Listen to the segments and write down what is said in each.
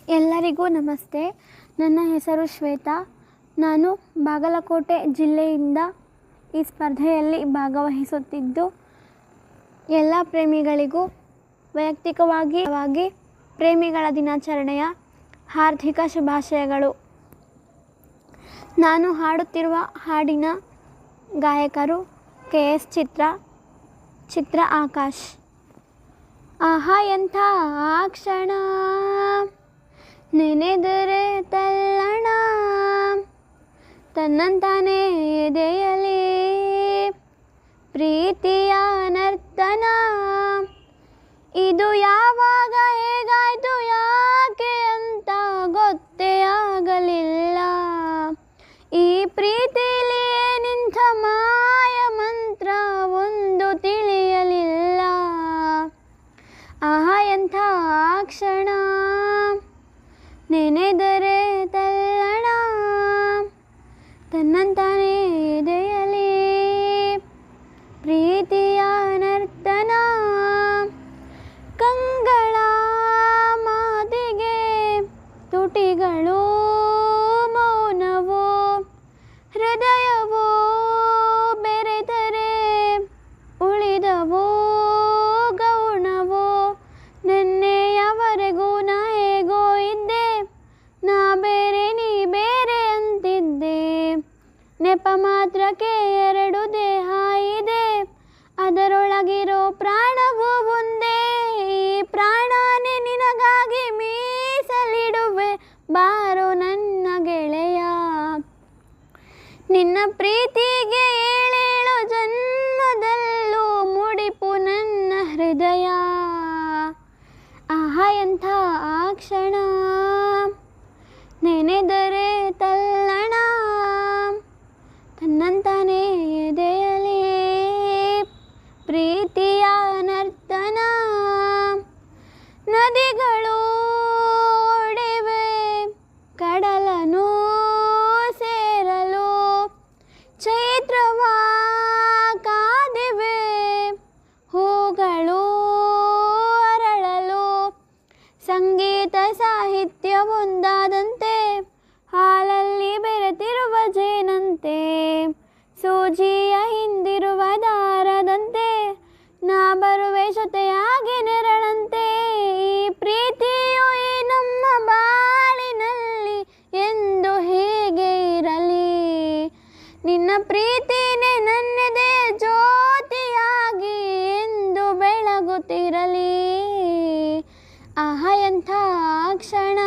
ಎಲ್ಲರಿಗೂ ನಮಸ್ತೆ. ನನ್ನ ಹೆಸರು ಶ್ವೇತಾ. ನಾನು ಬಾಗಲಕೋಟೆ ಜಿಲ್ಲೆಯಿಂದ ಈ ಸ್ಪರ್ಧೆಯಲ್ಲಿ ಭಾಗವಹಿಸುತ್ತಿದ್ದು, ಎಲ್ಲ ಪ್ರೇಮಿಗಳಿಗೂ ವೈಯಕ್ತಿಕವಾಗಿ ಪ್ರೇಮಿಗಳ ದಿನಾಚರಣೆಯ ಹಾರ್ದಿಕ ಶುಭಾಶಯಗಳು. ನಾನು ಹಾಡುತ್ತಿರುವ ಹಾಡಿನ ಗಾಯಕರು KS ಚಿತ್ರ ಆಕಾಶ್. ಆಹಾ ಎಂಥ ಆ ಕ್ಷಣ, ನೆನೆದರೆ ತಲ್ಲಣ, ತನ್ನಂತಾನೇ ಎದೆಯಲಿ ಪ್ರೀತಿಯ ನರ್ತನ. ಇದು ಯಾವಾಗ ಹೇಗಾಯ್ತು ಯಾಕೆ ಅಂತ ಗೊತ್ತೇ ಆಗಲಿಲ್ಲ. ಈ ಪ್ರೀತಿಲಿ ಏನಿಂಥ ಮಾಯ ಮಂತ್ರ ಒಂದು ತಿಳಿಯಲಿಲ್ಲ. ಆಹಾ ಎಂಥ ಆ ಕ್ಷಣ, ನೆನೆದರೆ ತಲ್ಲಣ, ತನ್ನಂತಾನೇ ಎದೆಯಲಿ ಪ್ರೀತಿಯ ನರ್ತನ. ಕಂಗಳ ಮಾತಿಗೆ ತುಟಿಗಳು ಮೌನವು, ಹೃದಯವು ಬೆರೆತರೆ ಉಳಿದವು ಗೌಣವು. ನೆನ್ನೆಯವರೆಗೂ ನಾ ಹೇಗೋ ಇದ್ದೆ, ನಾ ಬೇರೆ ನೀ ಬೇರೆ ಅಂತಿದ್ದೆ. ನೆಪ ಮಾತ್ರಕ್ಕೆ ಎರಡು ದೇಹ ಇದೆ, ಅದರೊಳಗಿರೋ ಪ್ರಾಣವು ಒಂದೇ. ಈ ಪ್ರಾಣನೇ ನಿನಗಾಗಿ ಮೀಸಲಿಡುವೆ ಬಾರೋ ನನ್ನ ಗೆಳೆಯ. ನಿನ್ನ ಪ್ರೀತಿಗೆ ಏಳೇಳು ಜನ್ಮದಲ್ಲೂ ಮುಡಿಪು ನನ್ನ ಹೃದಯ. ಆಹಾ ಎಂಥ ಆ ಕ್ಷಣ, ನೆನೆದರೆ ತಲ್ಲಣ, ತನ್ನಂತಾನೇ ಎದೆಯಲಿ ಪ್ರೀತಿಯ ನರ್ತನ. ನದಿಗಳು ಓಡಿವೆ ಕಡಲನು ಸೇರಲು, ಚೈತ್ರವ ಕಾದಿವೆ ಹೂಗಳು ಅರಳಲು. ಸಂಗೀತ ಸಾಹಿತ್ಯ ಒಂದಾದಂತೆ, ಹಾಲಲ್ಲಿ ಬೆರೆತಿರುವ ಜೇನಂತೆ, ಸೂಜಿಯ ಹಿಂದಿರುವ ದಾರದಂತೆ, ನಾ ಬರುವೆ ಜೊತೆಯಾಗಿ ನೆರಳಂತೆ. ಈ ಪ್ರೀತಿಯು ಈ ನಮ್ಮ ಬಾಳಿನಲ್ಲಿ ಎಂದು ಹೀಗೆ ಇರಲಿ. ನಿನ್ನ ಪ್ರೀತಿನೇ ನನ್ನೆದೆ ಜ್ಯೋತಿಯಾಗಿ ಎಂದು ಬೆಳಗುತ್ತಿರಲಿ. ಆಹಾ ಎಂಥ ಆ ಕ್ಷಣ,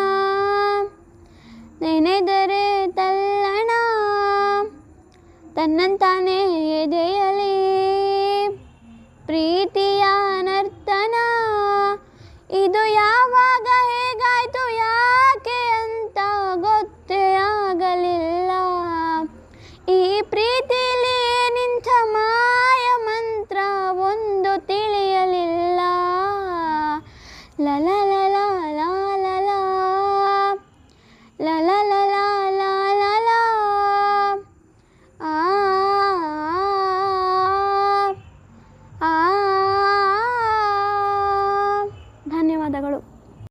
ನೆನೆದರೆ ತಲ್ಲಣ, ತನ್ನಂತಾನೇ ಎದೆಯಲಿ ಪ್ರೀತಿಯ ನರ್ತನ. ಇದು